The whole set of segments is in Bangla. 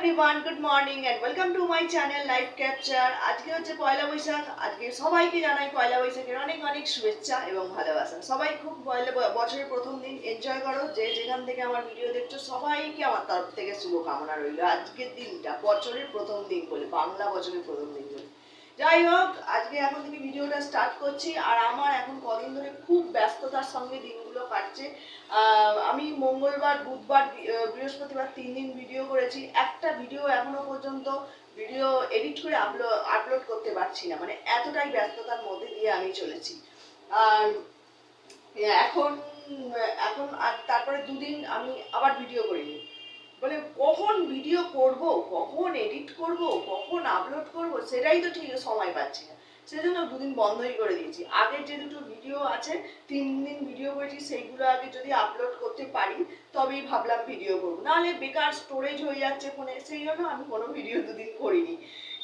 Everyone, good morning and welcome to my channel life capture. আজকে হচ্ছে পয়লা বৈশাখ। আজকে সবাইকে জানাই পয়লা বৈশাখের অনেক অনেক শুভেচ্ছা এবং ভালোবাসা। সবাই খুব বছরের প্রথম দিন এনজয় করো। যে যেখান থেকে আমার ভিডিও দেখছো সবাইকে আমার তরফ থেকে শুভকামনা রইল। আজকের দিনটা বছরের প্রথম দিন বলে, বাংলা বছরের প্রথম দিন বলে। যাই হোক, আজকে এখন থেকে ভিডিওটা স্টার্ট করছি। আর আমার এখন কদিন ধরে খুব ব্যস্ততার সঙ্গে দিনগুলো কাটছে। আমি মঙ্গলবার, বুধবার, বৃহস্পতিবার 3 দিন ভিডিও করেছি। একটা ভিডিও এখনো পর্যন্ত ভিডিও এডিট করে আপলোড করতে পারছি না, মানে এতটাই ব্যস্ততার মধ্যে দিয়ে আমি চলেছি। আর এখন এখন আর তারপরে 2 দিন আমি আবার ভিডিও করিনি, মানে কখন ভিডিও করব, কখন এডিট করব, কখন আপলোড করব, সেটাই তো ঠিক সময় পাচ্ছি না। সেজন্য 2 দিন বন্ধই করে দিয়েছি। আগের যে দুটো ভিডিও আছে, 3 দিন ভিডিও করেছি, সেইগুলো আগে যদি আপলোড করতে পারি তবেই ভাবলাম ভিডিও করবো, নাহলে বেকার স্টোরেজ হয়ে যাচ্ছে ফোনে। সেই জন্য আমি কোনো ভিডিও 2 দিন করিনি।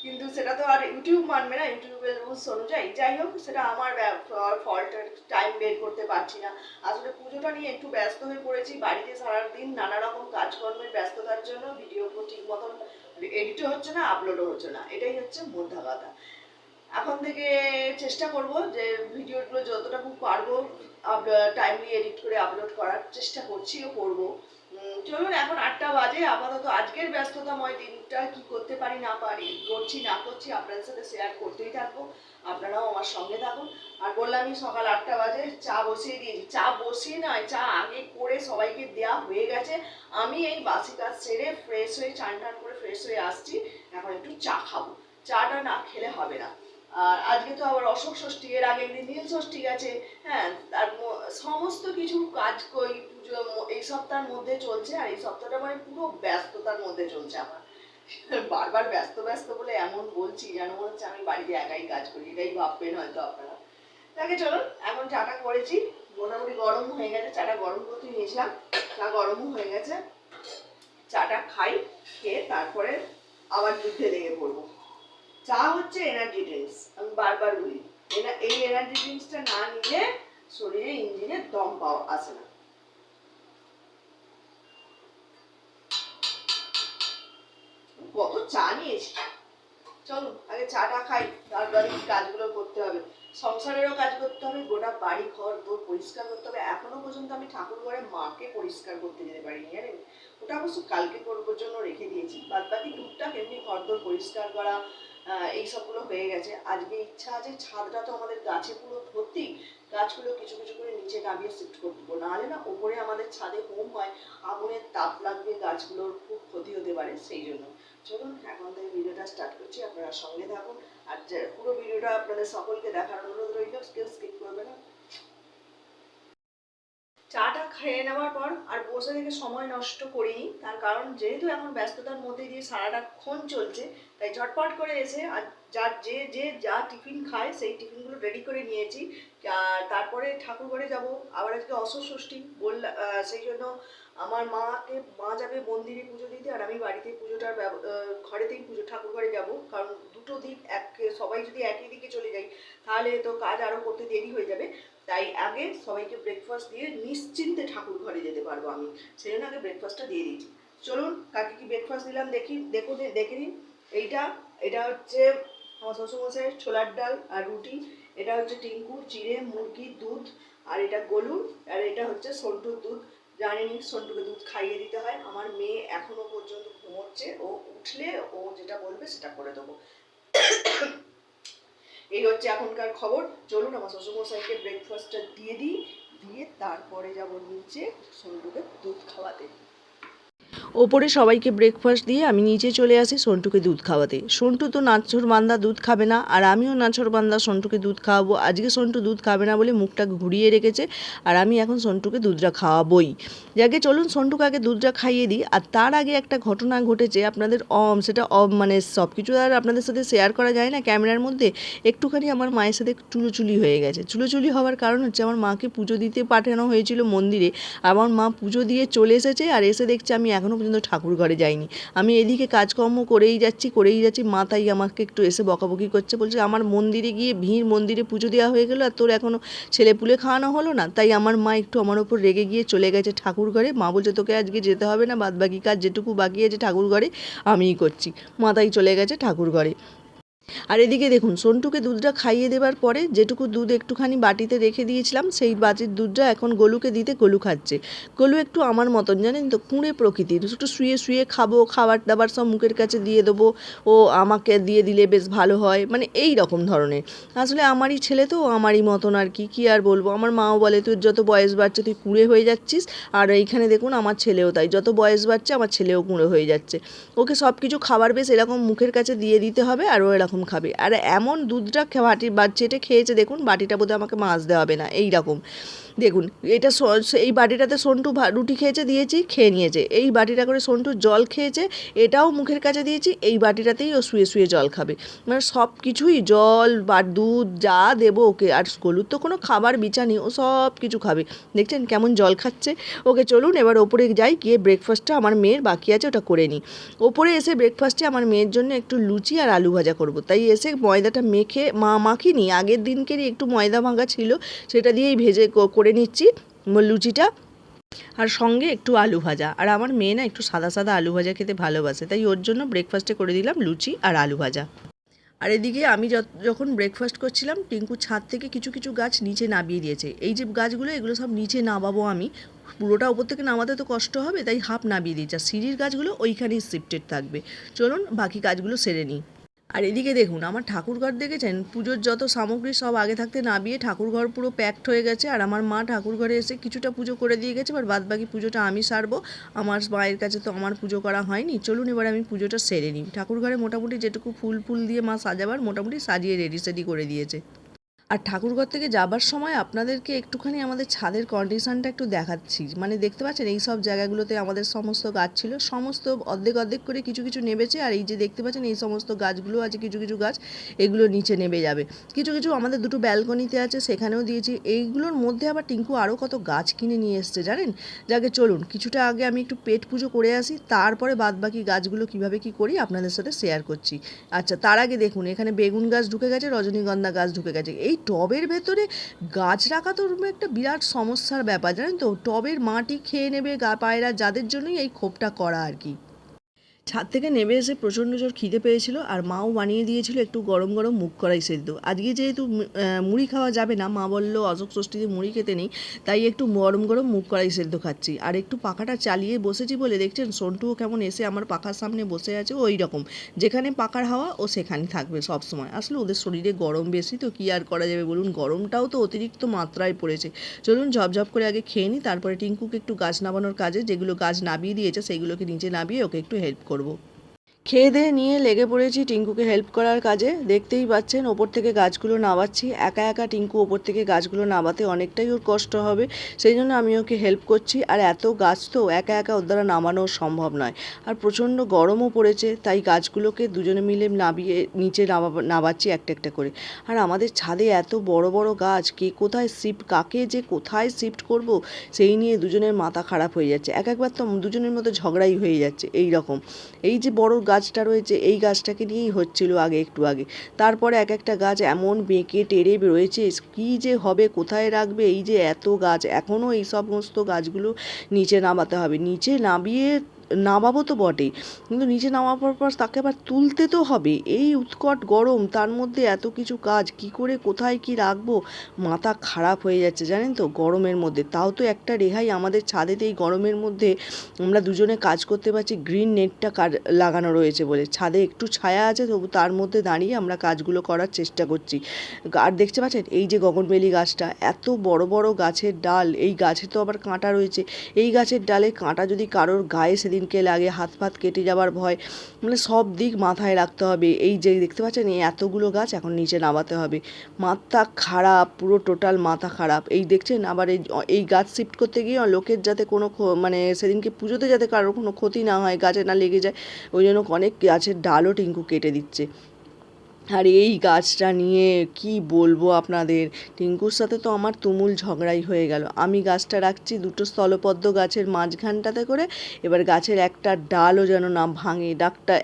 কিন্তু সেটা তো আর ইউটিউব মানবে না, ইউটিউবের রুলস অনুযায়ী। যাই হোক, সেটা আমার ফল্ট, টাইম বের করতে পারছি না। আসলে পুজোটা নিয়ে একটু ব্যস্ত হয়ে পড়েছি বাড়িতে। সারাদিন নানা রকম কাজকর্মের ব্যস্ততার জন্য ভিডিও ঠিক মতন এডিটও হচ্ছে না, আপলোডও হচ্ছে না। এটাই হচ্ছে মোদ্দা কথা। এখন থেকে চেষ্টা করব যে ভিডিওগুলো যতটুকু পারবো টাইমলি এডিট করে আপলোড করার চেষ্টা করছি ও করবো। চলুন, এখন 8টা বাজে। আপাতত আজকের ব্যস্ততাময় দিনটা কি করতে পারি না পারি, করছি না করছি, আপনাদের সাথে শেয়ার করতেই থাকবো। আপনারাও আমার সঙ্গে থাকুন। আর বললামই, সকাল 8টা বাজে, চা বসিয়ে দিয়েছি। চা বসিয়ে নয়, চা আগে করে সবাইকে দেওয়া হয়ে গেছে। আমি এই বাসি কাজ সেরে ফ্রেশ হয়ে, চান টান করে ফ্রেশ হয়ে আসছি। এখন একটু চা খাবো। চাটা না খেলে হবে না। আর আজকে তো আবার অশোক ষষ্ঠী, এর আগে একদিন নীল ষষ্ঠী গেছে। হ্যাঁ, আর সমস্ত কিছু কাজ কই পুজো এই সপ্তাহের মধ্যে চলছে। আর এই সপ্তাহটা মানে পুরো ব্যস্ততার মধ্যে চলছে আমার। বারবার ব্যস্ত ব্যস্ত বলে এমন বলছি যেন মনে হচ্ছে আমি বাড়িতে একাই কাজ করি, এটাই ভাববেন হয়তো আপনারা। তাকে চলুন, এখন চাটা করেছি, মোটামুটি গরম হয়ে গেছে। চাটা গরম করতে নিয়েছিলাম, চা গরমও হয়ে গেছে। চাটা খাই, খেয়ে তারপরে আবার যুদ্ধে লেগে পড়বো। চা হচ্ছে এনার্জি ড্রিঙ্কস, আমি বারবার বলি। এই এনার্জি ড্রিঙ্কসটা না নিলে শরীরে, ইঞ্জিনে দম পাওয়া আসে না। কত চা নিয়েছি। চলুন আগে চাটা খাই, তারপরে কাজগুলো করতে হবে। সংসারেরও কাজ করতে হবে, গোটা বাড়ি ঘর দোর পরিষ্কার করতে হবে। এখনো পর্যন্ত আমি ঠাকুর ঘরে মাকে পরিষ্কার করতে যেতে পারিনি, জানেন। ওটা অবশ্য কালকে করবার জন্য রেখে দিয়েছি। বাদ বাকি টুকটাক এমনি ঘর দোর পরিষ্কার করা, এই সবগুলো হয়ে গেছে। আজকে ইচ্ছা আছে, ছাদটা তো আমাদের গাছে পুরো ভর্তি, গাছগুলো কিছু কিছু করে নিচে নামিয়ে শিফট করে দেবো। নাহলে না, ওপরে আমাদের ছাদে হোম হয়, আগুনের তাপ লাগবে, গাছগুলোর খুব ক্ষতি হতে পারে। সেই জন্য চলুন এখন থেকে ভিডিওটা স্টার্ট করছি, আপনারা সঙ্গে থাকুন। আর পুরো ভিডিওটা আপনাদের সকলকে দেখার অনুরোধ রইল, কেউ স্কিপ করবে না। চাটা খেয়ে নেওয়ার পর আর বসে থেকে সময় নষ্ট করিনি, তার কারণ যেহেতু এখন ব্যস্ততার মধ্যে দিয়ে সারাটাক্ষণ চলছে, তাই ঝটপট করে এসে আর যার যে যে যা টিফিন খায় সেই টিফিনগুলো রেডি করে নিয়েছি। তারপরে ঠাকুর ঘরে যাব। আবার আজকে অশোক ষষ্ঠী বললাম, সেই জন্য আমার মা যাবে মন্দিরে পুজো দিতে, আর আমি বাড়িতে পুজোটার ঘরেতেই পুজো, ঠাকুর ঘরে যাব। কারণ দুটো দিক সবাই যদি একই দিকে চলে যাই তাহলে তো কাজ আরও করতে দেরি হয়ে যাবে। তাই আগে সবাইকে ব্রেকফাস্ট দিয়ে নিশ্চিন্তে ঠাকুর ঘরে যেতে পারবো আমি, সেই জন্য আগে ব্রেকফাস্টটা দিয়ে দিয়েছি। চলুন কাকে কি ব্রেকফাস্ট দিলাম দেখে নিন। এটা হচ্ছে আমার শ্বশুরমশাইয়ের ছোলার ডাল আর রুটি। এটা হচ্ছে টিঙ্কুর চিড়ে মুরগির দুধ, আর এটা গলুর, আর এটা হচ্ছে সন্টুর দুধ। জানেনই সন্টুকে দুধ খাইয়ে দিতে হয়। আমার মেয়ে এখনো পর্যন্ত ঘুমোচ্ছে, ও উঠলে ও যেটা বলবে সেটা করে দেবো। এই হচ্ছে এখনকার খবর। চলুন আমার শ্বশুরমশাইকে ব্রেকফাস্টটা দিয়ে তারপরে যাব নিচে সন্টুকে দুধ খাওয়াতে। ওপরে সবাইকে ব্রেকফাস্ট দিয়ে আমি নিচে চলে আসি সন্টুকে দুধ খাওয়াতে। সন্টু তো নাছোড়বান্দা দুধ খাবে না, আর আমিও নাছোড়বান্দা সন্টুকে দুধ খাওয়াবো। আজকে সন্টু দুধ খাবে না বলে মুখটা ঘুরিয়ে রেখেছে, আর আমি এখন সন্টুকে দুধটা খাওয়াবোই। যাকে চলুন সন্টুকে আগে দুধটা খাইয়ে দিই। আর তার আগে একটা ঘটনা ঘটেছে আপনাদের, সেটা মানে সব কিছু আর আপনাদের সাথে শেয়ার করা যায় না ক্যামেরার মধ্যে। একটুখানি আমার মায়ের সাথে চুলোচুলি হয়ে গেছে। চুলোচুলি হওয়ার কারণ হচ্ছে আমার মাকে পুজো দিতে পাঠানো হয়েছিল মন্দিরে। আমার মা পুজো দিয়ে চলে এসেছে, আর এসে দেখছে আমি এখনও পর্যন্ত ঠাকুর ঘরে যাইনি। আমি এদিকে কাজকর্ম করেই যাচ্ছি, মা তাই আমাকে একটু এসে বকাবকি করছে, বলছে আমার মন্দিরে গিয়ে মন্দিরে পুজো দেওয়া হয়ে গেলো আর তোর এখনও ছেলেপুলে খাওয়ানো হলো না। তাই আমার মা একটু আমার ওপর রেগে গিয়ে চলে গেছে ঠাকুর ঘরে। মা বলছে তোকে আজকে যেতে হবে না, বাদবাকি কাজ যেটুকু বাকি আছে ঠাকুর ঘরে আমিই করছি। মা তাই চলে গেছে ঠাকুর ঘরে। আর এদিকে দেখুন, সন্টুকে দুধটা খাইয়ে দেবার পরে যেটুকু দুধ একটুখানি বাটিতে রেখে দিয়েছিলাম, সেই বাটির দুধটা এখন গোলুকে দিতে গোলু খাচ্ছে। গোলু একটু আমার মতন, জানেন তো, কুঁড়ে প্রকৃতির, একটু শুয়ে শুয়ে খাবো, খাবার দাবার সব মুখের কাছে দিয়ে দেবো, ও আমাকে দিয়ে দিলে বেশ ভালো হয়, মানে এই রকম ধরনের। আসলে আমারই ছেলে তো, আমারই মতন আর কি আর বলবো। আমার মাও বলে তুই যত বয়স বাড়ছে তুই কুঁড়ে হয়ে যাচ্ছিস, আর এইখানে দেখুন আমার ছেলেও তাই, যত বয়স বাড়ছে আমার ছেলেও কুঁড়ে হয়ে যাচ্ছে। ওকে সব কিছু খাবার বেশ এরকম মুখের কাছে দিয়ে দিতে হবে, আর ও এরকম খাবে। আর এমন দুধটা চেটে খেয়েছে, দেখুন বাটিটা বোধহয় আমাকে মাজতে হবে না, এই রকম। দেখুন এটা এই বাটিটাতে সন্টু রুটি খেয়েছে, দিয়েছি, খেয়ে নিয়েছে। এই বাটিটা করে সন্টু জল খেয়েছে, এটাও মুখের কাছে দিয়েছি, এই বাটিটাতেই ও শুয়ে শুয়ে জল খাবে। মানে সব কিছুই, জল বা দুধ যা দেবো ওকে। আর গলুর তো কোনো খাবার বিচা নেই, ও সব কিছু খাবে। দেখছেন কেমন জল খাচ্ছে। ওকে চলুন এবার ওপরে যাই, গিয়ে ব্রেকফাস্টটা আমার মেয়ের বাকি আছে ওটা করে নিই। ওপরে এসে ব্রেকফাস্টে আমার মেয়ের জন্য একটু লুচি আর আলু ভাজা করব। তাই এসে ময়দাটা মাখিনি, আগের দিনকেরই একটু ময়দা ভাঙা ছিল, সেটা দিয়েই ভেজে করে নিচ্ছি লুচিটা, আর সঙ্গে একটু আলু ভাজা। আর আমার মেয়ে না একটু সাদা সাদা আলু ভাজা খেতে ভালোবাসে, তাই ওর জন্য ব্রেকফাস্টে করে দিলাম লুচি আর আলু ভাজা। আর এদিকে আমি যখন ব্রেকফাস্ট করছিলাম, টিঙ্কু ছাদ থেকে কিছু কিছু গাছ নিচে নামিয়ে দিয়েছে। এই যে গাছগুলো, এগুলো সব নিচে নামাবো আমি, পুরোটা ওপর থেকে নামাতে তো কষ্ট হবে, তাই হাফ নামিয়ে দিয়েছে। আর সিঁড়ির গাছগুলো ওইখানেই শিফটেড থাকবে। চলুন বাকি কাজগুলো সেরে নিই। আর এদিকে দেখুন, আমার ঠাকুরঘর দেখেছেন, পুজোর যত সামগ্রী সব আগে থাকতে নামিয়ে ঠাকুরঘর পুরো প্যাকড হয়ে গেছে। আর আমার মা ঠাকুরঘরে এসে কিছুটা পুজো করে দিয়ে গেছে, এবার বাদবাকি পুজোটা আমি সারবো। আমার মায়ের কাছে তো আমার পুজো করা হয়নি। চলুন এবার আমি পুজোটা সেরে নিই। ঠাকুরঘরে মোটামুটি যেটুকু ফুল দিয়ে মা সাজাবার মোটামুটি সাজিয়ে রেডি করে দিয়েছে। আর ঠাকুরঘর থেকে যাবার সময় আপনাদেরকে একটুখানি আমাদের ছাদের কন্ডিশনটা একটু দেখাচ্ছি। মানে দেখতে পাচ্ছেন এই সব জায়গাগুলোতে আমাদের সমস্ত গাছ ছিল, সমস্ত অর্ধেক করে কিছু কিছু নেবেছে। আর এই যে দেখতে পাচ্ছেন এই সমস্ত গাছগুলো আছে, কিছু কিছু গাছ এগুলো নিচে নেমে যাবে। কিছু কিছু আমাদের দুটো ব্যালকনিতে আছে, সেখানেও দিয়েছি। এইগুলোর মধ্যে আবার টিঙ্কু আরও কত গাছ কিনে নিয়ে এসছে জানেন। যাকে চলুন কিছুটা আগে আমি একটু পেট পুজো করে আসি, তারপরে বাদবাকি গাছগুলো কীভাবে কী করি আপনাদের সাথে শেয়ার করছি। আচ্ছা, তার আগে দেখুন এখানে বেগুন গাছ ঢুকে গেছে, রজনীগন্ধা গাছ ঢুকে গেছে। এই টবের ভেতরে গাছ রাখা তো একটা বিরাট সমস্যার ব্যাপার, জানেন তো। টবের মাটি খেয়ে নেবে পায়রা, যাদের জন্যই এই ক্ষোভটা করা আর কি। ছাদ থেকে নেমে এসে প্রচণ্ড জোর খিদে পেয়েছিল, আর মাও বানিয়ে দিয়েছিল একটু গরম গরম মুগ কড়াই সেদ্ধ। আজকে যেহেতু মুড়ি খাওয়া যাবে না, মা বললো অশোক ষষ্ঠীতে মুড়ি খেতে নেই, তাই একটু গরম গরম মুগ কড়াই সেদ্ধ খাচ্ছি। আর একটু পাখাটা চালিয়ে বসেছি বলে দেখছেন সন্টুও কেমন এসে আমার পাখার সামনে বসে আছে। ওই রকম যেখানে পাখার হাওয়া ও সেখানে থাকবে সব সময়। আসলে ওদের শরীরে গরম বেশি, তো কী আর করা যাবে বলুন, গরমটাও তো অতিরিক্ত মাত্রায় পড়েছে। চলুন ঝপঝপ করে আগে খেয়ে নিই, তারপরে টিঙ্কুকে একটু গাছ নামানোর কাজে, যেগুলো গাছ নামিয়ে দিয়েছে সেইগুলোকে নিচে নামিয়ে ওকে একটু হেল্প করব। খেয়ে দিয়ে নিয়ে লেগে পড়েছি টিঙ্কুকে হেল্প করার কাজে। দেখতেই পাচ্ছেন ওপর থেকে গাছগুলো নামাচ্ছি। একা একা টিঙ্কু ওপর থেকে গাছগুলো নামাতে অনেকটাই ওর কষ্ট হবে, সেই জন্য আমি ওকে হেল্প করছি। আর এত গাছ তো একা একা ওর দ্বারা নামানো সম্ভব নয়। আর প্রচণ্ড গরমও পড়েছে, তাই গাছগুলোকে দুজনে মিলে নামিয়ে নিচে নামাচ্ছি একটা একটা করে। আর আমাদের ছাদে এত বড় বড় গাছ, কাকে যে কোথায় শিফট করব সেই নিয়ে দুজনের মাথা খারাপ হয়ে যাচ্ছে। একবার তো দুজনের মধ্যে ঝগড়াই হয়ে যাচ্ছে এই রকম। এই যে বড় গাছটা রয়েছে, এই গাছটাকে নিয়েই হচ্ছিল একটু আগে। তারপরে এক একটা গাছ এমন বেঁকে টেরে রয়েছে, কী যে হবে, কোথায় রাখবে। এই যে এত গাছ, এখনও এই সমস্ত গাছগুলো নিচে নামাতে হবে। নিচে নামাবো তো বটেই, কিন্তু নিচে নামাবার পর তাকে আবার তুলতে তো হবে। এই উৎকট গরম, তার মধ্যে এত কিছু কাজ, কি করে কোথায় কি রাখবো, মাথা খারাপ হয়ে যাচ্ছে জানেন তো গরমের মধ্যে। তাও তো একটা রেহাই, আমাদের ছাদেতে এই গরমের মধ্যে আমরা দুজনে কাজ করতে পারছি, গ্রিন নেটটা লাগানো রয়েছে বলে। ছাদে একটু ছায়া আছে, তবু তার মধ্যে দাঁড়িয়ে আমরা কাজগুলো করার চেষ্টা করছি। আর দেখতে পাচ্ছেন এই যে গগনবেলি গাছটা, এত বড় বড় গাছের ডাল, এই গাছে তো আবার কাঁটা রয়েছে। এই গাছের ডালে কাঁটা যদি কারোর গায়ে সেদিনকে লাগে, হাত ফাত কেটে যাবার ভয়। মানে সব দিক মাথায় রাখতে হবে। এই যে দেখতে পাচ্ছেন এই এতগুলো গাছ এখন নিচে নামাতে হবে। মাথা খারাপ, পুরো টোটাল মাথা খারাপ। এই দেখছেন আবার এই গাছ শিফট করতে গিয়ে লোকের যাতে কোনো মানে সেদিনকে পুজোতে যাতে কারোর কোনো ক্ষতি না হয়, গাছে না লেগে যায়, ওই জন্য অনেক গাছের ডালও টিঙ্কু কেটে দিচ্ছে। আর এই গাছটা নিয়ে কি বলবো আপনাদের, টিঙ্কুর সাথে তো আমার তুমুল ঝগড়াই হয়ে গেল। আমি গাছটা রাখছি দুটো স্থলপদ্ম গাছের মাঝখানটাতে করে, এবার গাছের একটা ডালও যেন না ভাঙে,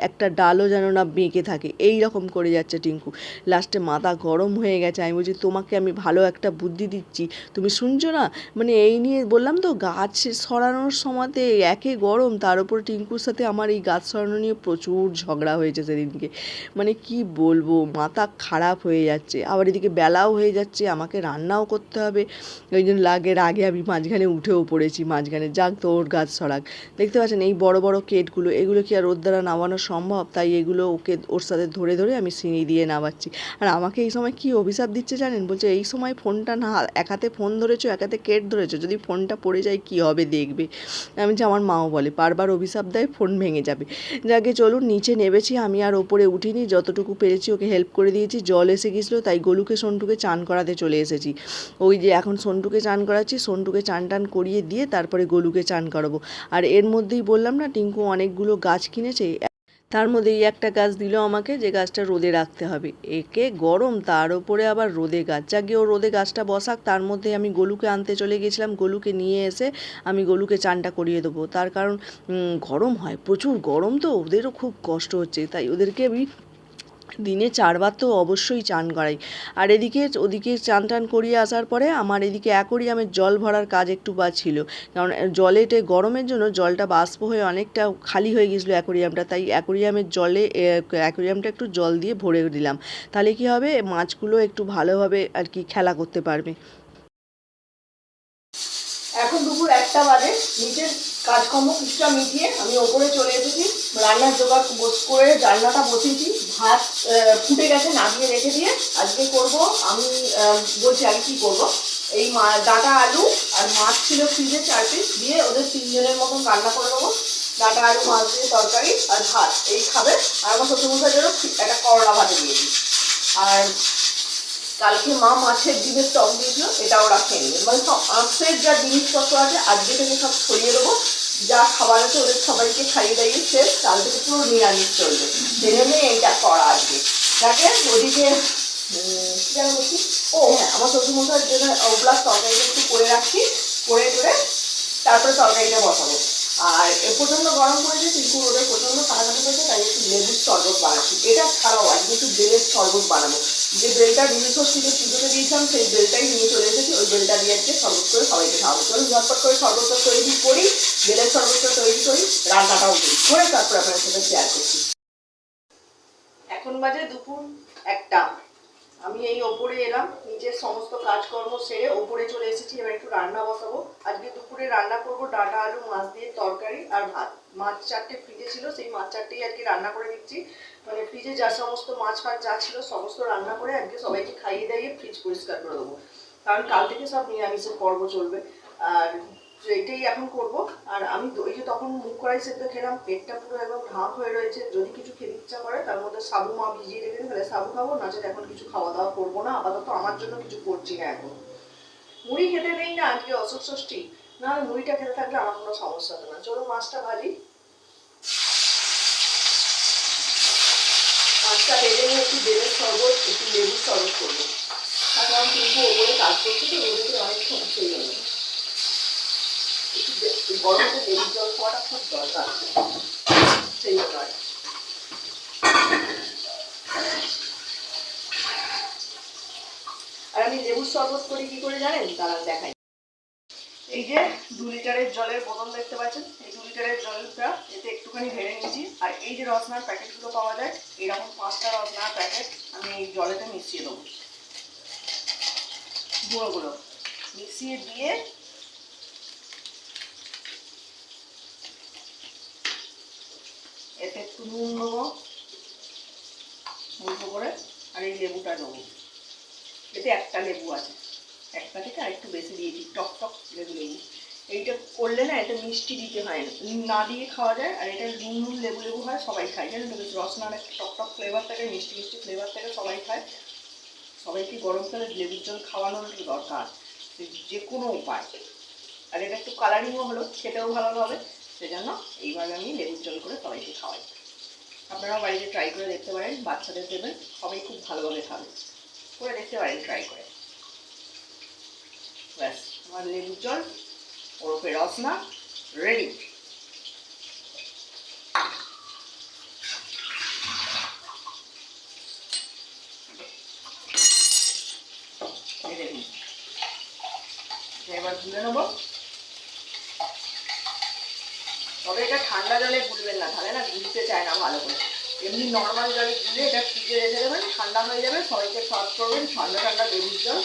একটা ডালও যেন না বেঁকে থাকে, এই রকম করে যাচ্ছে টিঙ্কু। লাস্টে মাথা গরম হয়ে গেছে, আমি বলছি তোমাকে আমি ভালো একটা বুদ্ধি দিচ্ছি, তুমি শুনছো না? মানে এই নিয়ে বললাম তো, গাছ সরানোর সময়তে একে গরম, তার উপর টিঙ্কুর সাথে আমার এই গাছ সরানো নিয়ে প্রচুর ঝগড়া হয়েছে সেদিনকে। মানে কি বলবো, মাথা খারাপ হয়ে যাচ্ছে। আবার এদিকে বেলাও হয়ে যাচ্ছে, আমাকে রান্নাও করতে হবে। ওই জন্য রাগে আমি মাঝখানে উঠেও পড়েছি, মাঝখানে যাক তোর গাছ সরাক। দেখতে পাচ্ছেন এই বড় বড় কেটগুলো, এগুলো কি আর ওর দ্বারা নামানো সম্ভব? তাই এগুলো ওর সাথে ধরে ধরে আমি সিঁড়ি দিয়ে নামাচ্ছি। আর আমাকে এই সময় কি অভিশাপ দিচ্ছে জানেন? বলছে এই সময় ফোনটা না, এক হাতে ফোন ধরেছো, এক হাতে কেট ধরেছো, যদি ফোনটা পড়ে যায় কি হবে দেখবে। আমি যে আমার মাও বলে, বারবার অভিশাপ দেয় ফোন ভেঙে যাবে। যাকে চলুন, নিচে নেমেছি আমি, আর ওপরে উঠিনি, যতটুকু পেরেছি ওকে হেল্প করে দিয়েছি। জল এসে গেছিলো তাই গোলুকে সন্টুকে চান করাতে চলে এসেছি। ওই যে এখন সন্টুকে চান করাচ্ছি, সন্টুকে চান টান করিয়ে দিয়ে তারপরে গোলুকে চান করাবো। আর এর মধ্যেই বললাম না টিঙ্কু অনেকগুলো গাছ কিনেছে, তার মধ্যে এই একটা গাছ দিল আমাকে, যে গাছটা রোদে রাখতে হবে। একে গরম, তার ওপরে আবার রোদে গাছ। যাকে ও রোদে গাছটা বসাক, তার মধ্যে আমি গোলুকে আনতে চলে গেছিলাম। গোলুকে নিয়ে এসে আমি গোলুকে চানটা করিয়ে দেবো, তার কারণ গরম হয়, প্রচুর গরম, তো ওদেরও খুব কষ্ট হচ্ছে, তাই ওদেরকে আমি দিনে 4 বার তো অবশ্যই চান করাই। আর ওদিকে চান টান করিয়ে আসার পরে আমার এদিকে অ্যাকোরিয়ামের জল ভরার কাজ একটু ছিল, কারণ জলেতে গরমের জন্য জলটা বাষ্প হয়ে অনেকটা খালি হয়ে গেছিলো অ্যাকোরিয়ামটা, তাই অ্যাকোরিয়ামটা একটু জল দিয়ে ভরে দিলাম। তাহলে কি হবে, মাছগুলো একটু ভালোভাবে আর কি খেলা করতে পারবে। এখন দুপুর 1টা বাজে, নিচের কাজকর্ম কিছুটা মিটিয়ে আমি ওপরে চলে এসেছি। রান্নার জোগাড় করে রান্নাটা বসিয়েছি, ভাত ফুটে গেছে, নামিয়ে রেখে দিয়ে আজকে করব আমি। বলছি আগে কী করবো, এই ডাঁটা আলু আর মাছ ছিল ফ্রিজে 4 পিস, দিয়ে ওদের 3 জনের মতন রান্না করে দেবো। ডাঁটা আলু মাছ দিয়ে তরকারি আর ভাত, এই খাবে। আর আমার শ্বশুরমশাইয়ের জন্য একটা করলা ভাতে দিয়েছি। আর কালকে মা মাছের ডিমের টক দিয়েছিল, এটা ওরা খেয়ে নেবে। মানে সব মাছের যা জিনিসপত্র আছে আজকে থেকে সব ছড়িয়ে দেবো, যা খাবার আছে ওদের সবাইকে খাইয়ে দাইয়ে শেষ, কাল থেকে পুরো নিরামিষ চলবে। জেনে নিয়ে এইটা করা আজকে। যাকে ওদিকে যেন বলছি, ও হ্যাঁ, আমার শ্বশুরমশাইয়ের জন্য ওগুলা তরকারিটা একটু করে রাখছি, করে করে তারপরে তরকারিটা বসাবো। আর প্রচণ্ড গরম পড়েছে, কিন্তু ওদের প্রচণ্ড কাটাকাটি করেছে, তাই একটু লেবুর শরবত বানাচ্ছি। এটা ছাড়াও আজকে একটু বেলের শরবত বানাবো। যে বেলটা নীলষষ্ঠীতে পুজোতে দিয়েছিলাম, সেই বেলটাই নিয়ে চলে এসেছি, ওই বেলটা দিয়ে আজকে শরবত করে সবাইকে খাওয়াবো। চলুন ঝটপট করে শরবতটা তৈরি করি, বেলের শরবতটা তৈরি করি, রান্নাটাও করি, করে তারপর আপনার সাথে শেয়ার করছি। এখন বাজে দুপুর 1টা। আমি এই ওপরে এলাম, নিজের সমস্ত কাজকর্ম সেরে ওপরে চলে এসেছি। এবার একটু রান্না বসাবো। আজকে দুপুরে রান্না করবো ডাঁটা আলু মাছ দিয়ে তরকারি আর ভাত। মাছ 4টে ফ্রিজে ছিল, সেই মাছ 4টেই আর কি রান্না করে দিচ্ছি। মানে ফ্রিজে যা সমস্ত মাছ ফাছ যা ছিল সমস্ত রান্না করে আজকে সবাইকে খাইয়ে দাইয়ে ফ্রিজ পরিষ্কার করে দেবো, কারণ কাল থেকে সব নিরামিষের পর্ব চলবে। আর এইটাই এখন করব। আর আমি ওই যে তখন মুগ কড়াই সেদ্ধ খেলাম, পেটটা পুরো একদম ঢাক হয়ে রয়েছে। যদি কিছু খেতে ইচ্ছা করে তার মধ্যে সাবু মা ভিজিয়ে রেখে তাহলে সাবু খাবো, নাচে এখন কিছু খাওয়া দাওয়া করবো না, আপাতত আমার জন্য কিছু করছি না এখন। মুড়ি খেতে নেই না আজকে অশোক ষষ্ঠী, না মুড়িটা খেতে থাকলে আমার কোনো সমস্যা হবে না। চলো মাছটা ভাজি, মাছটা ভেজে নিয়ে একটু বেলের শরবত একটু লেবুর শরবত করবো, তার কারণ কিন্তু ওপরে কাজ করছি তো ওদেরকে অনেকক্ষণ সেই জন্য একটু গরমে লেবুর জল খাওয়াটা খুব দরকার, সেই জন্য। আর আমি লেবুর শরবত করি কি করে জানেন, তারা দেখাই। এই যে 2 লিটারের জলের বোতল দেখতে পাচ্ছেন, এই 2 লিটারের জলটা এতে একটুখানি ঢেলে নিয়েছি। আর এই যে রসনার প্যাকেটগুলো পাওয়া যায়, এরকম 5টা রসনার প্যাকেট আমি এই জলেতে মিশিয়ে দেবো। গুঁড়োগুলো মিশিয়ে দিয়ে এতে একটু নুন দেবো অল্প করে, আর এই লেবুটা দেবো। এতে একটা লেবু আছে, একটা থেকে আর একটু বেশি দিয়েছি, টক টক লেবু। এইটা করলে না, এটা মিষ্টি দিতে হয় না, দিয়ে খাওয়া যায়। আর এটা নুন নুন লেবু লেবু হয়, সবাই খায় জানেন তো। বেশ রসনার একটা টক টক ফ্লেভার থাকে, মিষ্টি মিষ্টি ফ্লেভার থাকে, সবাই খায়। সবাইকে গরমকালে লেবুর জল খাওয়ানোর দরকার, যে কোনো উপায়। আর এটা একটু কালারিংও হলো, খেতেও ভালো হবে, সেজন্য এইভাবে আমি লেবুর জল করে সবাইকে খাওয়াই। আপনারাও বাড়িতে ট্রাই করে দেখতে পারেন, বাচ্চাদের দেবেন, সবাই খুব ভালোভাবে খাবে, করে দেখতে পারেন ট্রাই করে। ব্যাস আমার লেবুর জল ওরফে রসনা রেডি। এবার তুলে নেবো। তবে এটা ঠান্ডা জলে গুলবেন না, তাহলে না গুলতে চায় না ভালো করে। এমনি নর্মাল জলে গুলে এটা ফ্রিজে রেখে দেবেন, ঠান্ডা হয়ে যাবে, সবাইকে সার্ভ করবেন ঠান্ডা ঠান্ডা লেবুর জল।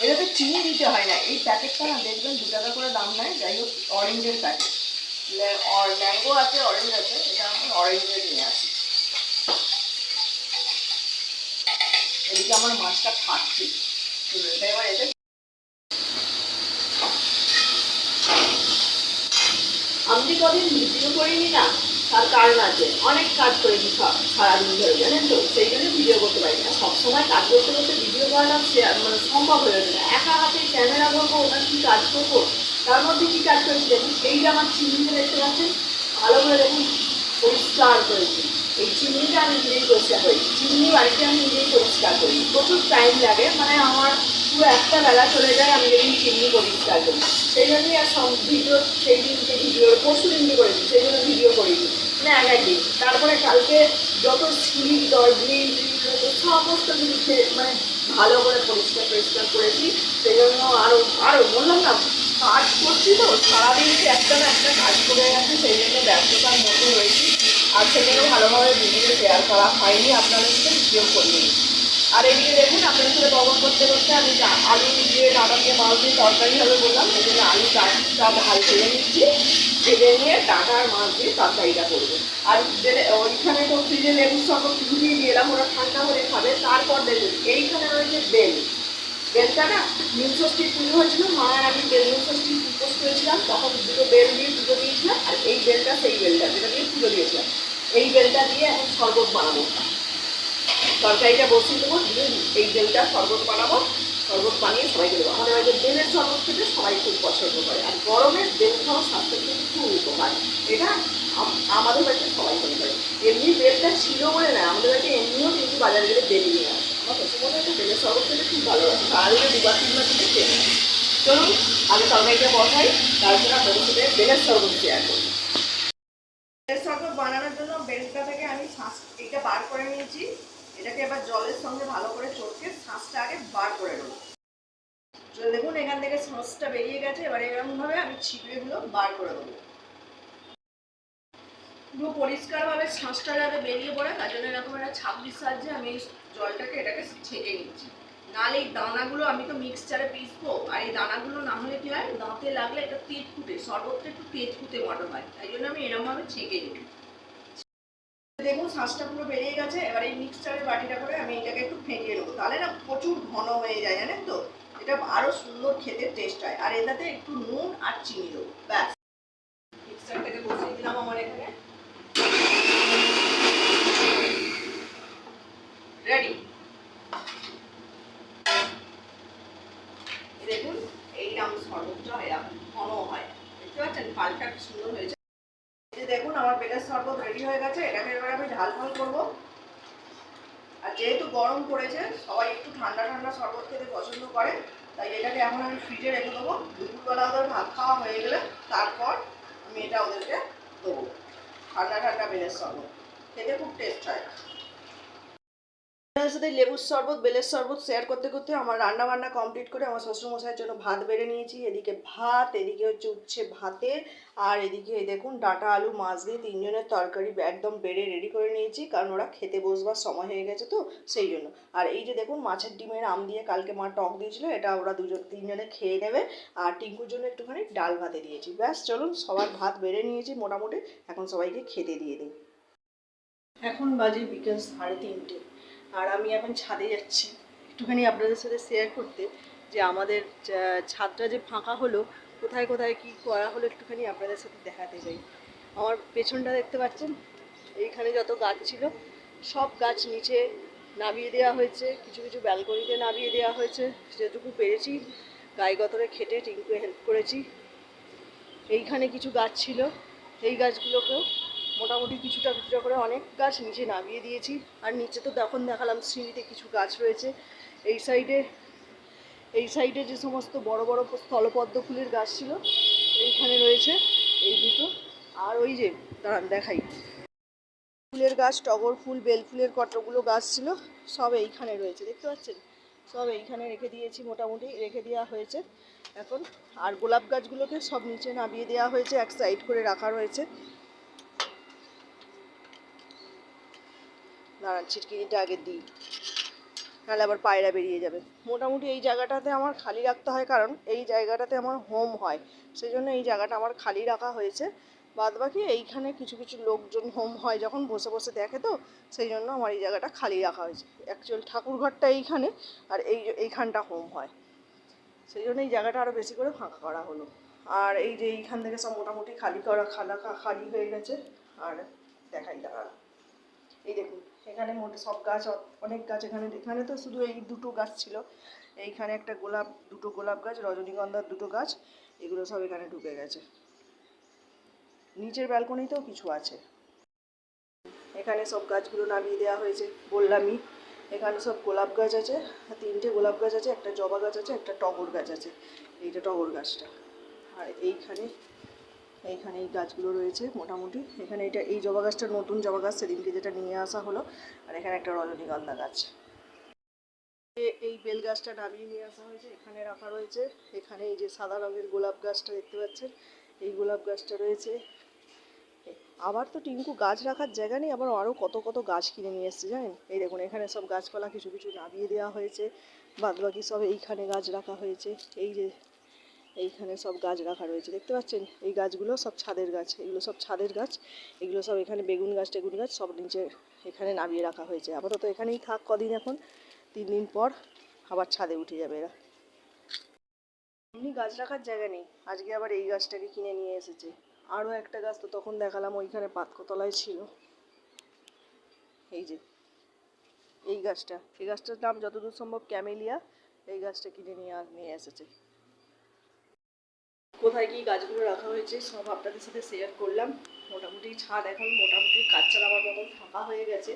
এটাতে চিনি দিতে হয় না। এই প্যাকেটটা না দেখবেন 2 টাকা করে দাম নেয়, যাই হোক অরেঞ্জের প্যাকেট, ম্যাঙ্গো আছে অরেঞ্জ আছে, এটা আমি অরেঞ্জের নিয়ে আসি। এদিকে আমার মাছটা ফাটছে, এটা এবার এতে আমি কদিন ভিডিও করিনি না, তার কারণ আছে, অনেক কাজ করেছি সারাদিন ধরে, জানেন তো, সেই জন্য ভিডিও করতে পারি না। সবসময় কাজ করতে করতে ভিডিও করাটা মানে সম্ভব হয়ে ওঠে না। একা হাতে ক্যামেরা করবো, ওটা কী কাজ করবো, তার মধ্যে কী কাজ করেছি দেখুন। এই যে আমার চিমনিটা দেখতে পাচ্ছেন, ভালো করে দেখুন পরিষ্কার করেছি। এই চিমনিটা আমি নিজেই পরিষ্কার করি, চিমনি বাড়িতে আমি নিজেই পরিষ্কার করি। প্রচুর টাইম লাগে, মানে আমার পুরো একটা বেলা চলে যায় আমি যেদিন চিমনি পরিষ্কার করি। সেই জন্যই আর সব ভিডিও সেই দিনকে ভিডিও পরশু দিনকে করেছি, সেই জন্য ভিডিও করিনি, মানে এক একদিন। তারপরে কালকে যত সিঁড়ি দরজি সমস্ত কিছু মানে ভালো করে পরিষ্কার করেছি। সেই জন্য আরও বললাম না, কাজ করছি তো সারাদিন একটা না একটা কাজ করে গেছে, সেই জন্য ব্যস্ততার মধ্যে রয়েছি। আর সেগুলো ভালোভাবে ভিডিও শেয়ার করা হয়নি, আপনাদের সাথে ভিডিও করিনি। আর এদিকে দেখুন আপনাদের সাথে বহন করতে করতে আমি আলু দিয়ে ডাটা দিয়ে মাছ দিয়ে তরকারি হবে বললাম, এই জন্য আলু ডাটা ভাল ভেজে নিচ্ছি, ভেজে নিয়ে ডাটা আর মাছ দিয়ে তরকারিটা করবো। আর ওইখানে তো ফ্রিজে লেবুর শরবত ঢুকিয়ে দিয়ে এলাম, ওরা ঠান্ডা হয়ে খাবে। তারপর দেখুন এইখানে রয়েছে বেলটা না, নীলষষ্ঠীর পুজো হয়েছিল, মা আর আমি নীলষষ্ঠীর উপোস করেছিলাম, তখন দুটো বেল দিয়ে পুজো দিয়েছিলাম। আর এই বেলটা সেই বেলটা যেটা দিয়ে পুজো দিয়েছিলাম, এই বেলটা দিয়ে এখন শরবত বানাবো। তরকারিটা বসিয়ে দেবো, দিয়ে এই বেলটা শরবত বানাবো, শরবত বানিয়ে সবাইকে দেবো। আমাদের বাড়িতে বেলের শরবত খেতে সবাই খুব পছন্দ করে, আর গরমের বেল খাওয়া স্বাস্থ্যের কিন্তু খুব উপকার, এটা আমাদের বাড়িতে সবাই মনে করে। এমনি বেলটা ছিল বলে না, আমাদের বাড়িতে এমনিও কিন্তু বাজারে গেলে বেল নিয়ে আসে। আমার শ্বশুরমশাই একটা বেলের শরবত খেতে খুব ভালোবাসে, তাহলে 2-3 বার কিন্তু খেয়ে। চলুন আগে তরকারিটা বসাই, তারপরে আপনাদের সাথে বেলের শরবত শেয়ার করি। বেলের শরবত বানানোর জন্য বেলটা থেকে আমি এইটা বার করে নিয়েছি, এটাকে এবার জলের সঙ্গে ভালো করে চটকে শাঁসটা আগে বার করে নেব। দেখুন এখান থেকে শাঁসটা বেরিয়ে গেছে, এবার এরকমভাবে আমি ছিপড়েগুলো বার করে দেবো। পুরো পরিষ্কারভাবে শাঁসটা যাতে বেরিয়ে পড়ে, তার জন্য এরকম একটা ছাঁকনির সাহায্যে আমি জলটাকে এটাকে ছেঁকে নিচ্ছি। নাহলে এই দানাগুলো আমি তো মিক্সচারে পিসবো, আর এই দানাগুলো না হলে কি হয়, দাঁতে লাগলে এটা তেজ ফুটে, শরবতটা একটু তেজ ফুটে মতো হয়, তাই জন্য আমি এরকমভাবে ছেঁকে নিই। দেখুন শাঁসটা পুরো বেরিয়ে গেছে, এবার এই মিক্সচারের বাটিটা করে আমি এটাকে একটু ফেটিয়ে নেবো, তাহলে না প্রচুর ঘন হয়ে যায়, জানেন তো, এটা আরও সুন্দর খেতে টেস্ট হয়। আর এটাতে একটু নুন আর চিনি দেবো, ব্যাস। মিক্সচারটাকে বসিয়ে দিলাম আমার এখানে, রেডি। দেখুন এইরকম শরবতটা এরকম ঘন হয়, দেখতে পাচ্ছেন পালটা কি সুন্দর হয়েছে। দেখুন আমার বেলের শরবত রেডি হয়ে গেছে, এটাকে এবার আমি ঢাল করবো। আর যেহেতু গরম পড়েছে, সবাই একটু ঠান্ডা ঠান্ডা শরবত খেতে পছন্দ করে, তাই এটাকে এখন আমি ফ্রিজে রেখে দেবো। দুপুরবেলা ওদের ভাত খাওয়া হয়ে গেলে তারপর আমি এটা ওদেরকে দেবো। ঠান্ডা ঠান্ডা বেলের শরবত খেতে খুব টেস্ট হয়। আপনাদের সাথে লেবুর শরবত বেলের শরবত শেয়ার করতে করতে আমার রান্না বান্না কমপ্লিট করে আমার শ্বশুরমশাইয়ের জন্য ভাত বেড়ে নিয়েছি। এদিকে ভাত, এদিকে হচ্ছে উচ্ছে ভাতের, আর এদিকে দেখুন ডাঁটা আলু মাছ দিয়ে 3 জনের তরকারি একদম বেড়ে রেডি করে নিয়েছি, কারণ ওরা খেতে বসবার সময় হয়ে গেছে তো সেই জন্য। আর এই যে দেখুন মাছের ডিমের আম দিয়ে কালকে মা টক দিয়েছিল, এটা ওরা 3 জনে খেয়ে নেবে। আর টিঙ্কুর জন্য একটুখানি ডাল ভাতে দিয়েছি। ব্যাস চলুন সবার ভাত বেড়ে নিয়েছি মোটামুটি, এখন সবাইকে খেতে দিয়ে দিই। এখন বাজে বিকেল 3:30, আর আমি এখন ছাদে যাচ্ছি একটুখানি আপনাদের সাথে শেয়ার করতে, যে আমাদের ছাদটা যে ফাঁকা হলো, কোথায় কোথায় কি করা হলো একটুখানি আপনাদের সাথে দেখাতে চাই। আমার পেছনটা দেখতে পাচ্ছেন, এইখানে যত গাছ ছিল সব গাছ নিচে নামিয়ে দেওয়া হয়েছে, কিছু কিছু ব্যালকনিতে নামিয়ে দেওয়া হয়েছে, যেটুকু পেরেছি গায়ে গতরে খেটে টিঙ্কুকে হেল্প করেছি। এইখানে কিছু গাছ ছিল, এই গাছগুলোকেও মোটামুটি কিছুটা কিছুটা করে অনেক গাছ নিচে নামিয়ে দিয়েছি। আর নিচে তো তখন দেখালাম সিঁড়িতে কিছু গাছ রয়েছে। এই সাইডে যে সমস্ত বড় বড় স্থলপদ্ম ফুলের গাছ ছিল এইখানে রয়েছে এই দুটো। আর ওই যে দাঁড়ান দেখাই, ফুলের গাছ, টগর ফুল, বেল ফুলের কতগুলো গাছ ছিল, সব এইখানে রয়েছে, দেখতে পাচ্ছেন? সব এইখানে রেখে দিয়েছি, মোটামুটি রেখে দেওয়া হয়েছে এখন। আর গোলাপ গাছগুলোকে সব নিচে নামিয়ে দেওয়া হয়েছে, এক সাইড করে রাখা রয়েছে। দাঁড়ান ছিটকিনিটা আগে দিই, নাহলে আবার পায়রা বেরিয়ে যাবে। মোটামুটি এই জায়গাটাতে আমার খালি রাখতে হয়, কারণ এই জায়গাটাতে আমার হোম হয়, সেই জন্য এই জায়গাটা আমার খালি রাখা হয়েছে। বাদ বাকি এইখানে কিছু কিছু লোকজন হোম হয় যখন, বসে বসে দেখে, তো সেই জন্য আমার এই জায়গাটা খালি রাখা হয়েছে। অ্যাকচুয়াল ঠাকুরঘরটা এইখানে, আর এইখানটা হোম হয়, সেই জন্য এই জায়গাটা আরও বেশি করে ফাঁকা করা হলো। আর এই যে এইখান থেকে সব মোটামুটি খালি হয়ে গেছে। আর দেখাই দাঁড়ান, এই দেখুন এখানে মোটে সব গাছ, অনেক গাছ এখানে। এখানে তো শুধু এই দুটো গাছ ছিল, এইখানে একটা দুটো গোলাপ গাছ, রজনীগন্ধার দুটো গাছ, এগুলো সব এখানে ঢুকে গেছে। নিচের ব্যালকনিতেও কিছু আছে। এখানে সব গাছগুলো নামিয়ে দেওয়া হয়েছে, বললামই। এখানে সব গোলাপ গাছ আছে, 3টে গোলাপ গাছ আছে, একটা জবা গাছ আছে, একটা টগর গাছ আছে, এইটা টগর গাছটা। আর এইখানে এই গাছগুলো রয়েছে মোটামুটি। এখানে এই জবা গাছটা নতুন জবা গাছ, সেদিনকে যেটা নিয়ে আসা হলো। আর এখানে একটা রজনীগন্ধা গাছ। এই বেল গাছটা নামিয়ে নিয়ে আসা হয়েছে, এখানে রাখা রয়েছে। এখানে এই যে সাদা রঙের গোলাপ গাছটা দেখতে পাচ্ছেন, এই গোলাপ গাছটা রয়েছে। আবার তো টিঙ্কু গাছ রাখার জায়গা নেই, আবার আরও কত কত গাছ কিনে নিয়ে এসছে জানেন। এই দেখুন এখানে সব গাছপালা কিছু কিছু নামিয়ে দেওয়া হয়েছে, বাদ বাকি সব এইখানে গাছ রাখা হয়েছে। এই যে এইখানে সব গাছ রাখা রয়েছে, দেখতে পাচ্ছেন? এই গাছগুলো সব ছাদের গাছ, এগুলো সব ছাদের গাছ। এগুলো সব এখানে বেগুন গাছ টেগুন গাছ সব নিচে এখানে নামিয়ে রাখা হয়েছে। আপাতত এখানেই থাক কদিন, এখন 3 দিন পর আবার ছাদে উঠে যাবে এরা। এমনি গাছ রাখার জায়গা নেই, আজকে আবার এই গাছটাকে কিনে নিয়ে এসেছে। আরও একটা গাছ তো তখন দেখালাম, ওইখানে পাতকতলায় ছিল। এই যে এই গাছটার নাম যতদূর সম্ভব ক্যামেলিয়া। এই গাছটা কিনে নিয়ে এসেছে। কোথায় কি গাছগুলো রাখা হয়েছে সব আপনাদের সাথে শেয়ার করলাম। মোটামুটি ছাদ এখন মোটামুটি কাজ চালাবার মতন ফাঁকা হয়ে গেছে।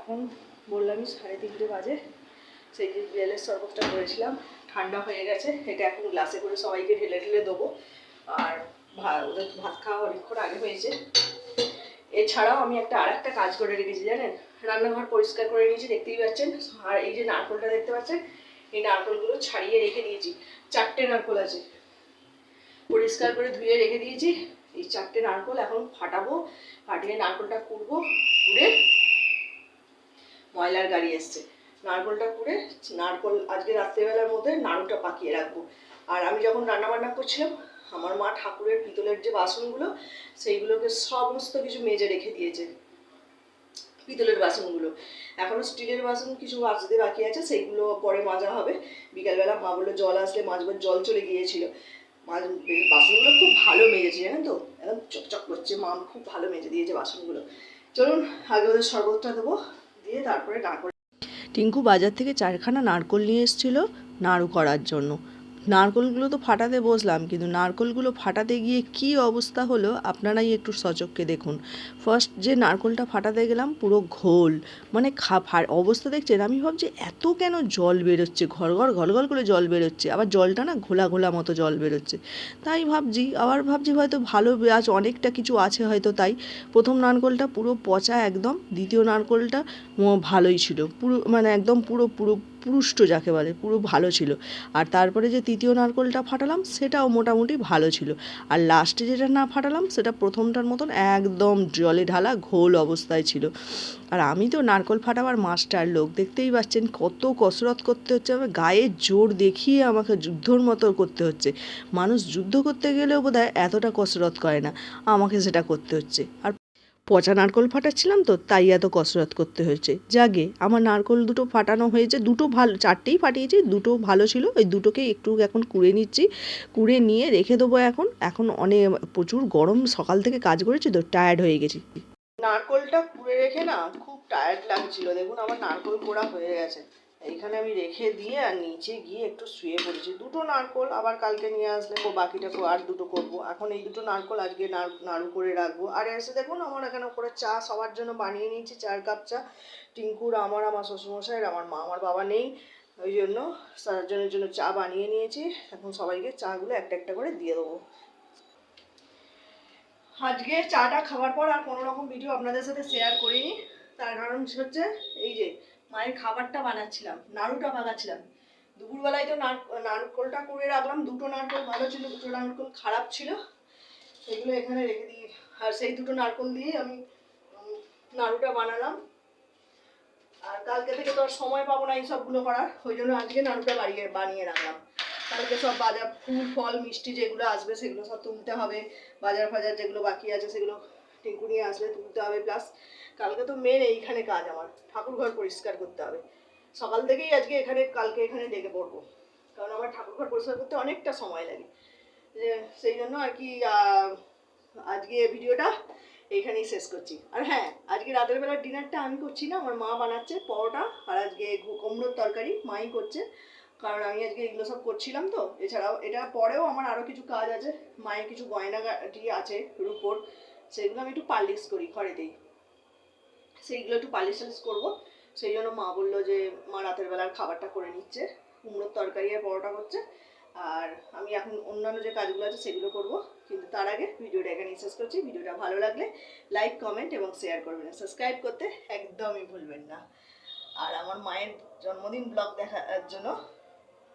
এখন বললামই 3:30 বাজে। সেই যে বেলের শরবতটা করেছিলাম ঠান্ডা হয়ে গেছে, এটা এখন গ্লাসে করে সবাইকে ঢেলে ঢেলে দেবো। আর ওদের ভাত খাওয়া অনেকক্ষণ আগে হয়েছে। এছাড়াও আমি আরেকটা কাজ করে রেখেছি জানেন, রান্নাঘর পরিষ্কার করে নিয়েছি, দেখতেই পাচ্ছেন। আর এই যে নারকোলটা দেখতে পাচ্ছেন, এই নারকোলগুলো ছাড়িয়ে রেখে দিয়েছি। 4টে নারকোল আছে, পরিষ্কার করে ধুয়ে রেখে দিয়েছি। এই 4টে নারকোল এখন ফাটাবো, ফাটিয়ে নারকোলটা কুড়বো, কুড়ে ময়লার গাড়ি এসছে, নারকোলটা কুড়ে নারকোল আজকে রাত্রেবেলার মধ্যে নাড়ুটা পাকিয়ে রাখবো। আর আমি যখন রান্না বান্না করছিলাম, আমার মা ঠাকুরের পিতলের যে বাসনগুলো সেইগুলোকে সমস্ত কিছু মেজে রেখে দিয়েছে। পিতলের বাসনগুলো, এখনো স্টিলের বাসন কিছু মাজতে বাকি আছে, সেইগুলো পরে মাজা হবে। বিকালবেলা মা বললো জল আসলে মাজবার, জল চলে গিয়েছিল। বাসনগুলো খুব ভালো মেজেছে জানেন তো, একদম চকচক করছে। মা খুব ভালো মেজে দিয়েছে বাসনগুলো। চলুন আগে ওদের শরবতটা দেবো, দিয়ে তারপরে নারকোল। টিঙ্কু বাজার থেকে 4খানা নারকোল নিয়ে এসেছিল নাড়ু করার জন্য। নারকোলগুলো তো ফাটাতে বসলাম, কিন্তু নারকোলগুলো ফাটাতে গিয়ে কি অবস্থা হলো আপনারাই একটু সচক্ষে দেখুন। ফার্স্ট যে নারকোলটা ফাটাতে গেলাম, পুরো ঘোল, মানে অবস্থা দেখছেন। আমি ভাবছি এত কেন জল বেরোচ্ছে, ঘল করে জল বেরোচ্ছে, আবার জলটা না ঘোলা ঘোলা মতো জল বেরোচ্ছে। তাই ভাবছি হয়তো ভালো আজ অনেকটা কিছু আছে হয়তো, তাই। প্রথম নারকোলটা পুরো পচা একদম, দ্বিতীয় নারকোলটা ভালোই ছিল, পুরো মানে একদম পুরুষ্ট যাকে বলে, পুরো ভালো ছিল। আর তারপরে যে তৃতীয় নারকোলটা ফাটালাম সেটাও মোটামুটি ভালো ছিল। আর লাস্টে যেটা না ফাটালাম সেটা প্রথমটার মতন একদম জলে ঢালা ঘোল অবস্থায় ছিল। আর আমি তো নারকোল ফাটাবার মাস্টার লোক, দেখতেই পাচ্ছেন কত কসরত করতে হচ্ছে, আমার গায়ের জোর দেখিয়ে আমাকে যুদ্ধর মতো করতে হচ্ছে। মানুষ যুদ্ধ করতে গেলেও বোধহয় এতটা কসরত করে না, আমাকে সেটা করতে হচ্ছে। আর পচা নারকোল ফাটাচ্ছিলাম তো, তাই এত কসরত করতে হয়েছে। যাগে আমার নারকোল দুটো ফাটানো হয়েছে, দুটো ভালো, 4টেই ফাটিয়েছি, দুটো ভালো ছিল। ওই দুটোকে একটু এখন কুড়ে নিচ্ছি, কুড়ে নিয়ে রেখে দেবো। এখন অনেক প্রচুর গরম, সকাল থেকে কাজ করেছি তো, টায়ার্ড হয়ে গেছি। নারকোলটা কুড়ে রেখে না খুব টায়ার্ড লাগছিল। দেখুন আমার নারকোল কোড়া হয়ে গেছে, এইখানে আমি রেখে দিয়ে আর নিচে গিয়ে একটু শুয়ে পড়েছি। দুটো নারকোল আবার কালকে নিয়ে আসলে বাকিটা আর দুটো করব। এখন এই দুটো নারকোল আজকে নাড়ু করে রাখবো। আর এসে দেখুন আমার এখানে উপরে চা সবার জন্য বানিয়ে নিয়েছি, 4 কাপ চা। টিঙ্কুর, আমার শ্বশুরমশাইয়ের, আমার মা, আমার বাবা নেই, ওই জন্য সারাজনের জন্য চা বানিয়ে নিয়েছি। এখন সবাইকে চাগুলো একটা একটা করে দিয়ে দেবো। আজকে চাটা খাওয়ার পর আর কোনো রকম ভিডিও আপনাদের সাথে শেয়ার করিনি। তার কারণ হচ্ছে এই যে মায়ের খাবারটা বানাচ্ছিলাম, নাড়ুটা ভাঙাচ্ছিলাম। দুপুরবেলায় তো নারকোলটা করে রাখলাম, দুটো নারকোল ভালো ছিল, দুটো নারকোল খারাপ ছিল, সেগুলো এখানে রেখে দিই। আর সেই দুটো নারকোল দিয়ে আমি নাড়ুটা বানালাম। আর কালকে থেকে তো আর সময় পাবো না এই সবগুলো করার, ওই জন্য আজকে নাড়ুটা বানিয়ে রাখলাম। কালকে সব বাজার, ফুল ফল মিষ্টি যেগুলো আসবে সেগুলো সব তুলতে হবে, বাজার ফাজার যেগুলো বাকি আছে সেগুলো টিঙ্কু নিয়ে আসলে তুলতে হবে। প্লাস কালকে তো মেন এইখানে কাজ, আমার ঠাকুর ঘর পরিষ্কার করতে হবে। সকাল থেকেই আজকে কালকে এখানে ডেকে পড়বো, কারণ আমার ঠাকুর ঘর পরিষ্কার করতে অনেকটা সময় লাগে। সেই জন্য আর কি আজকে ভিডিওটা এইখানেই শেষ করছি। আর হ্যাঁ, আজকে রাতের বেলার ডিনারটা আমি করছি না, আমার মা বানাচ্ছে পরোটা, আর আজকে কুমড়োর তরকারি মাই করছে, কারণ আমি আজকে এগুলো সব করছিলাম তো। এছাড়াও এটা পরেও আমার আরও কিছু কাজ আছে, মায়ের কিছু গয়নাগাটি আছে রুপোর, সেগুলো আমি একটু পালিশ করি ঘরেতেই, সেইগুলো একটু পালিশ টালিশ করবো। সেই জন্য মা বললো যে মা রাতের বেলার খাবারটা করে নিচ্ছে, কুমড়োর তরকারি আর পরোটা করছে, আর আমি এখন অন্যান্য যে কাজগুলো আছে সেগুলো করব। কিন্তু তার আগে ভিডিওটা এখানেই শেষ করছি। ভিডিওটা ভালো লাগলে লাইক, কমেন্ট এবং শেয়ার করবেন, সাবস্ক্রাইব করতে একদমই ভুলবেন না। আর আমার মায়ের জন্মদিন ব্লগ দেখার জন্য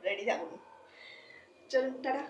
রেডি থাকুন। চলুন, টাটা।